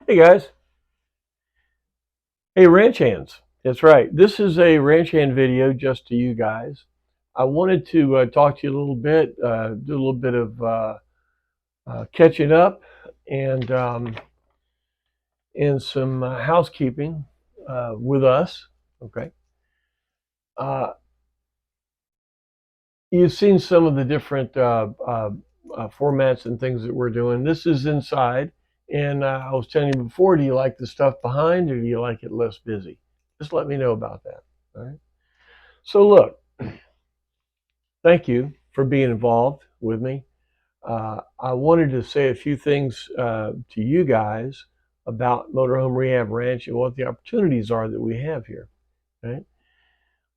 Hey guys, hey ranch hands. That's right. This is a ranch hand video just to you guys. I wanted to talk to you a little bit, do a little bit of catching up, and some housekeeping with us. Okay. Uh, you've seen some of the different formats and things that we're doing. This is inside, and I was telling you before. Do you like the stuff behind, or do you like it less busy? Just let me know about that. All right. So look, thank you for being involved with me. I wanted to say a few things to you guys about Motorhome Rehab Ranch and what the opportunities are that we have here. Right?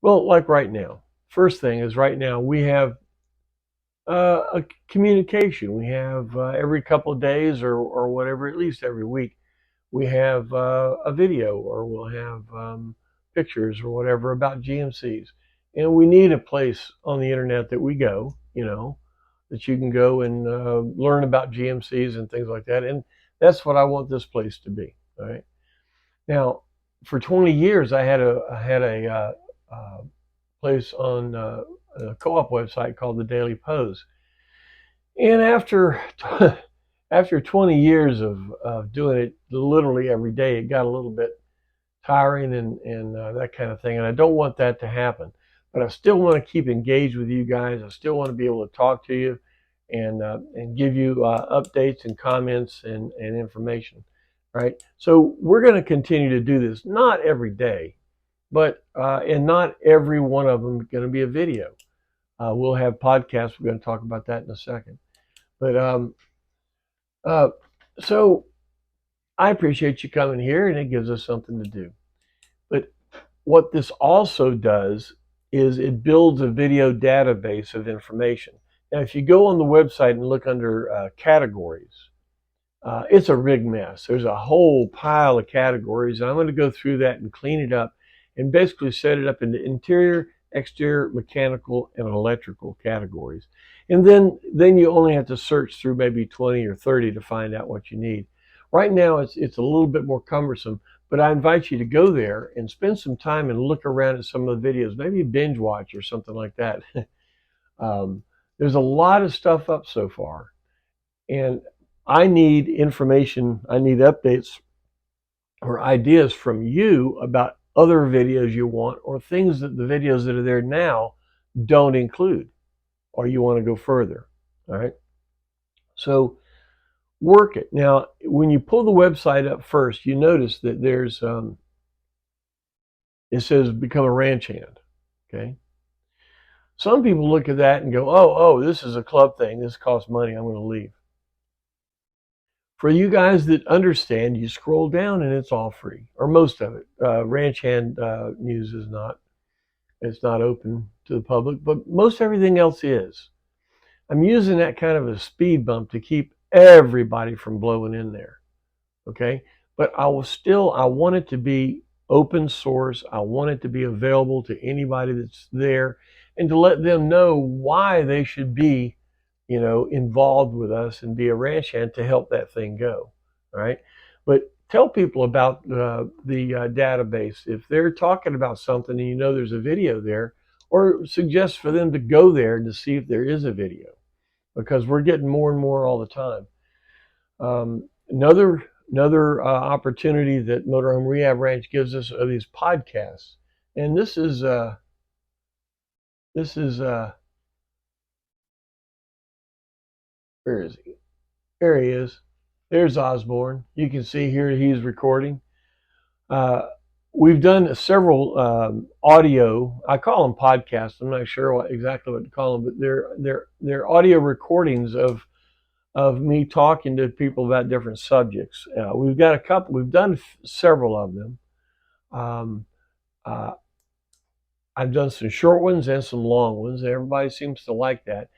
Well, like right now, first thing is right now we have a communication. We have every couple of days or whatever, at least every week, we have a video or we'll have pictures or whatever about GMCs. And we need a place on the internet that we go, that you can go and learn about GMCs and things like that. And that's what I want this place to be. All right. Now, for 20 years, I had a place on a co-op website called the Daily Pose. And after 20 years of doing it literally every day, it got a little bit tiring and that kind of thing. And I don't want that to happen. But I still want to keep engaged with you guys. I still want to be able to talk to you and give you updates and comments and information. Right. So we're going to continue to do this, not every day, but and not every one of them is going to be a video. We'll have podcasts. We're going to talk about that in a second. But uh, so I appreciate you coming here, and it gives us something to do. But what this also does is it builds a video database of information. Now, if you go on the website and look under categories, it's a big mess. There's a whole pile of categories. I'm going to go through that and clean it up and basically set it up into interior, exterior, mechanical, and electrical categories. And then you only have to search through maybe 20 or 30 to find out what you need. Right now, it's a little bit more cumbersome, but I invite you to go there and spend some time and look around at some of the videos, maybe binge watch or something like that. There's a lot of stuff up so far, and I need information, I need updates or ideas from you about other videos you want or things that the videos that are there now don't include, or you want to go further. All right. So work it. Now, when you pull the website up first, you notice that there's, it says become a ranch hand. Okay. Some people look at that and go, oh, this is a club thing. This costs money. I'm going to leave. For you guys that understand, you scroll down and it's all free, or most of it. Ranch Hand News is not. It's not open to the public, but most everything else is. I'm using that kind of a speed bump to keep everybody from blowing in there. Okay, but I want it to be open source. I want it to be available to anybody that's there, and to let them know why they should be involved with us and be a ranch hand to help that thing go. All right. But tell people about the database. If they're talking about something and there's a video there, or suggest for them to go there to see if there is a video, because we're getting more and more all the time. Another opportunity that Motorhome Rehab Ranch gives us are these podcasts. And this is where is he? There he is. There's Osborne. You can see here he's recording. We've done several audio. I call them podcasts. I'm not sure exactly what to call them, but they're audio recordings of me talking to people about different subjects. We've got a couple. We've done several of them. Uh, I've done some short ones and some long ones. Everybody seems to like that.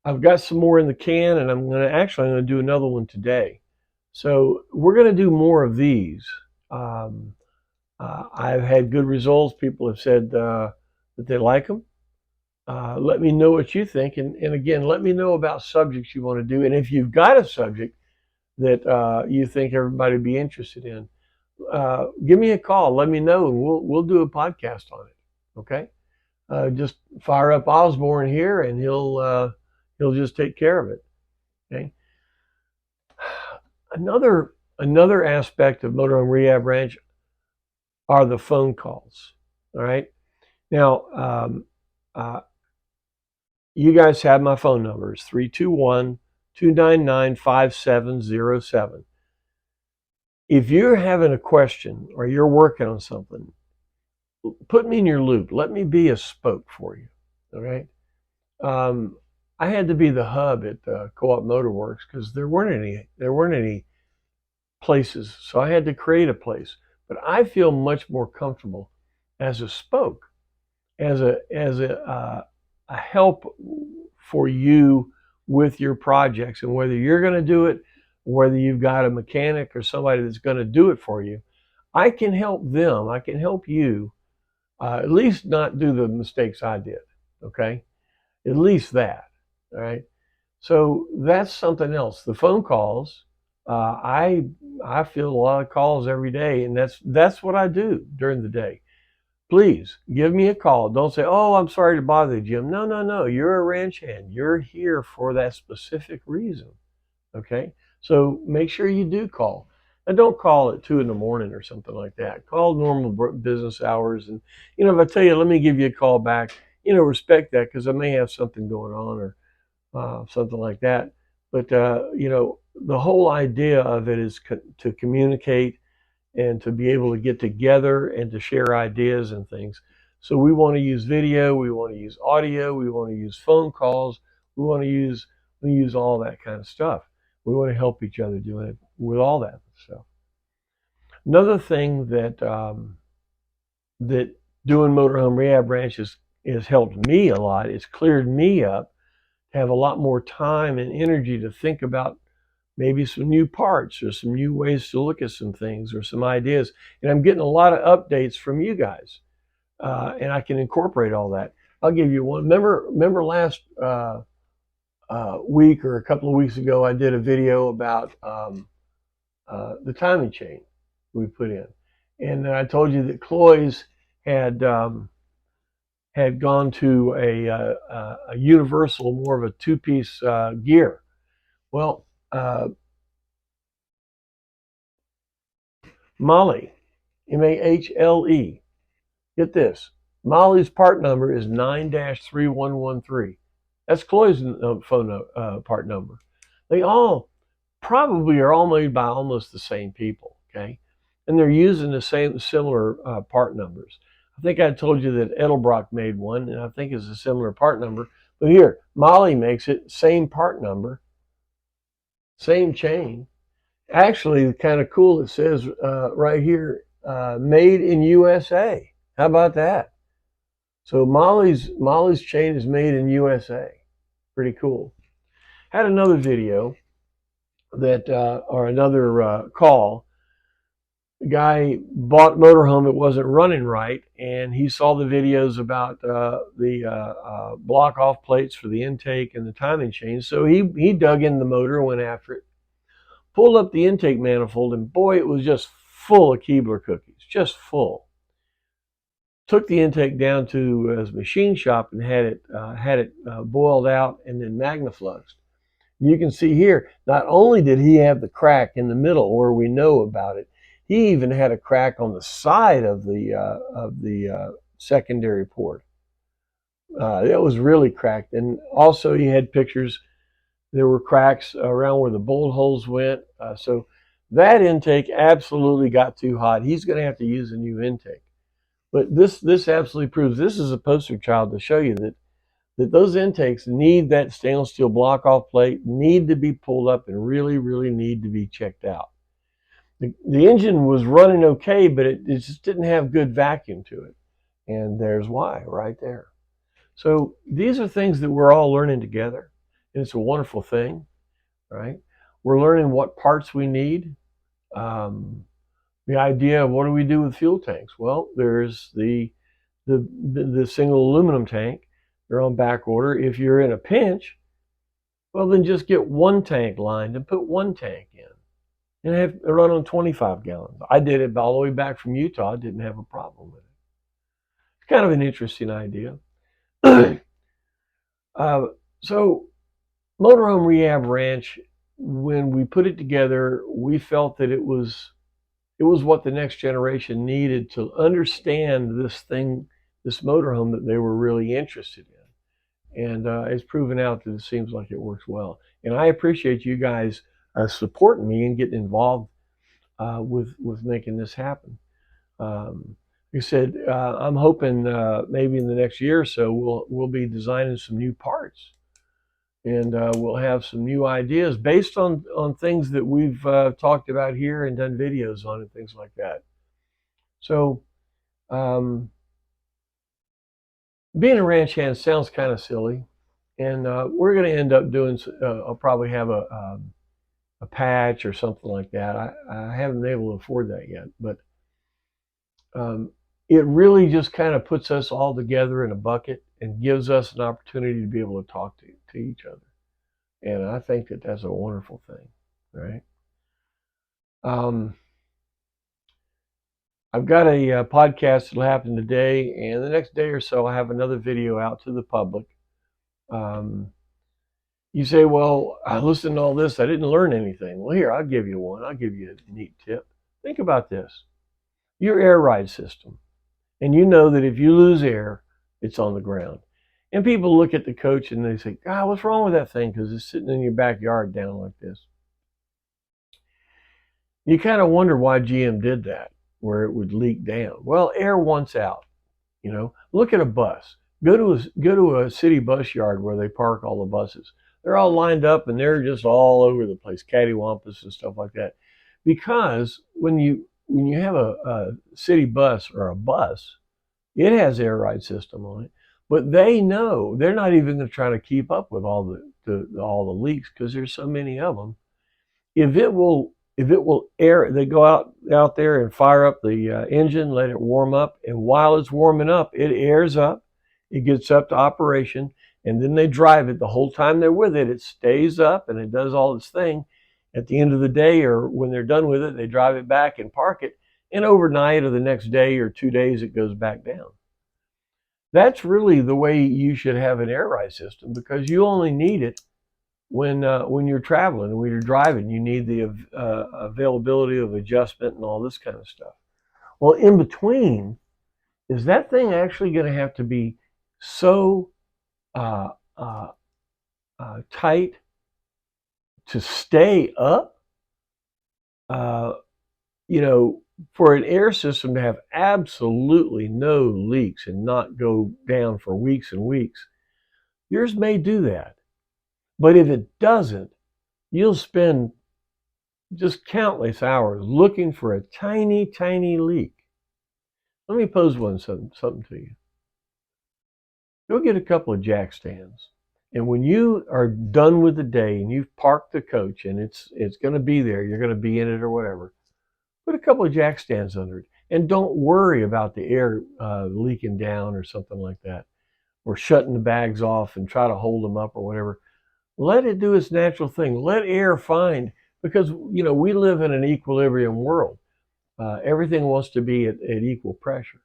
I've got some more in the can, and I'm going to do another one today. So we're going to do more of these. I've had good results. People have said that they like them. Let me know what you think. And again, let me know about subjects you want to do. And if you've got a subject that you think everybody would be interested in, give me a call. Let me know, and we'll do a podcast on it. Okay, just fire up Osborne here, and he'll just take care of it. Okay. Another aspect of Motorhome Rehab Ranch are the phone calls. All right. Now, uh, you guys have my phone numbers 321-299-5707. If you're having a question or you're working on something, put me in your loop. Let me be a spoke for you. All right. I had to be the hub at Co-op Motorworks because there weren't any places, so I had to create a place. But I feel much more comfortable as a spoke, as a help for you with your projects, and whether you're going to do it, whether you've got a mechanic or somebody that's going to do it for you, I can help them. I can help you at least not do the mistakes I did. Okay, at least that. All right. So that's something else. The phone calls. I feel a lot of calls every day, and that's what I do during the day. Please give me a call. Don't say, "Oh, I'm sorry to bother you, Jim." No, no, no. You're a ranch hand. You're here for that specific reason. Okay. So make sure you do call. And don't call at 2 in the morning or something like that. Call normal business hours. And, if I tell you, let me give you a call back, respect that because I may have something going on or something like that. But, the whole idea of it is to communicate and to be able to get together and to share ideas and things. So we want to use video, we want to use audio, we want to use phone calls, we use all that kind of stuff. We want to help each other doing it with all that stuff. Another thing that doing Motorhome Rehab Ranch has helped me a lot. It's cleared me up to have a lot more time and energy to think about maybe some new parts or some new ways to look at some things or some ideas. And I'm getting a lot of updates from you guys, and I can incorporate all that. I'll give you one. Remember last week or a couple of weeks ago, I did a video about the timing chain we put in, and I told you that Cloy's had gone to a universal, more of a two-piece gear. Well, Mahle, Mahle, get this. Mahle's part number is 9-3113. That's Cloy's phone part number. They all probably are all made by almost the same people, okay? And they're using the same similar part numbers. I think I told you that Edelbrock made one, and I think it's a similar part number. But here, Mahle makes it, same part number, same chain. Actually, kind of cool, it says right here, made in USA. How about that? So Mahle's chain is made in USA. Pretty cool. Had another video that, or another call. The guy bought motorhome, it wasn't running right, and he saw the videos about the block off plates for the intake and the timing chain. So he dug in the motor and went after it. Pulled up the intake manifold, and boy, it was just full of Keebler cookies, just full. Took the intake down to his machine shop and had it boiled out and then magnafluxed. You can see here, not only did he have the crack in the middle where we know about it, he even had a crack on the side of the secondary port. It was really cracked, and also he had pictures. There were cracks around where the bolt holes went. So that intake absolutely got too hot. He's going to have to use a new intake. But this absolutely proves, this is a poster child to show you that those intakes need that stainless steel block off plate, need to be pulled up, and really, really need to be checked out. The engine was running okay, but it just didn't have good vacuum to it. And there's why right there. So these are things that we're all learning together. And it's a wonderful thing, right? We're learning what parts we need. The idea of what do we do with fuel tanks? Well, there's the single aluminum tank. They're on back order. If you're in a pinch, well, then just get one tank lined and put one tank in. and I run on 25 gallons. I did it all the way back from Utah. I didn't have a problem with it. It's kind of an interesting idea. uh, so Motorhome Rehab Ranch, when we put it together, we felt that it was what the next generation needed to understand this thing, this motorhome that they were really interested in. And it's proven out that it seems like it works well. And I appreciate you guys supporting me and getting involved with making this happen. Like I said, I'm hoping maybe in the next year or so we'll be designing some new parts, and we'll have some new ideas based on things that we've talked about here and done videos on and things like that. So um, being a ranch hand sounds kind of silly, and we're going to end up doing. I'll probably have a patch or something like that. I haven't been able to afford that yet, but it really just kind of puts us all together in a bucket and gives us an opportunity to be able to talk to each other. And I think that that's a wonderful thing, right? I've got a podcast that'll happen today, and the next day or so, I'll have another video out to the public. You say, well, I listened to all this, I didn't learn anything. Well, here, I'll give you one. I'll give you a neat tip. Think about this. Your air ride system. And you know that if you lose air, it's on the ground. And people look at the coach and they say, God, what's wrong with that thing? Because it's sitting in your backyard down like this. You kind of wonder why GM did that, where it would leak down. Well, air wants out. Look at a bus. Go to a city bus yard where they park all the buses. They're all lined up and they're just all over the place, cattywampus and stuff like that. Because when you have a city bus or a bus, it has air ride system on it, but they know they're not even going to try to keep up with all the leaks because there's so many of them. If it will air, they go out there and fire up the engine, let it warm up, and while it's warming up, it airs up, it gets up to operation, and then they drive it. The whole time they're with it, it stays up and it does all its thing. At the end of the day, or when they're done with it, they drive it back and park it, and overnight or the next day or 2 days, it goes back down. That's really the way you should have an air ride system, because you only need it when you're traveling, when you're driving. You need the availability of adjustment and all this kind of stuff. Well, in between, is that thing actually going to have to be so tight to stay up? For an air system to have absolutely no leaks and not go down for weeks and weeks, yours may do that. But if it doesn't, you'll spend just countless hours looking for a tiny, tiny leak. Let me pose something to you. Go get a couple of jack stands. And when you are done with the day and you've parked the coach and it's going to be there, you're going to be in it or whatever, put a couple of jack stands under it. And don't worry about the air leaking down or something like that, or shutting the bags off and try to hold them up or whatever. Let it do its natural thing. Let air find, because we live in an equilibrium world. Everything wants to be at equal pressure.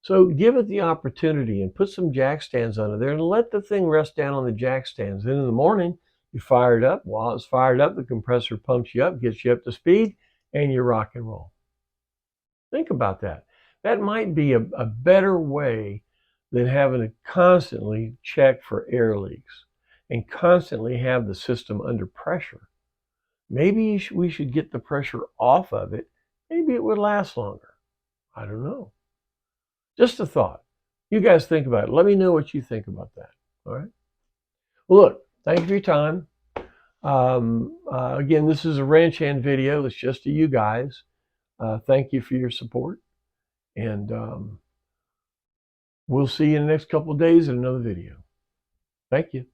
So give it the opportunity and put some jack stands under there and let the thing rest down on the jack stands. Then in the morning, you fire it up. While it's fired up, the compressor pumps you up, gets you up to speed, and you rock and roll. Think about that. That might be a better way than having to constantly check for air leaks and constantly have the system under pressure. Maybe we should get the pressure off of it. Maybe it would last longer. I don't know. Just a thought. You guys think about it. Let me know what you think about that. All right. Well, look, thank you for your time. Again, this is a ranch hand video. It's just to you guys. Thank you for your support. And we'll see you in the next couple of days in another video. Thank you.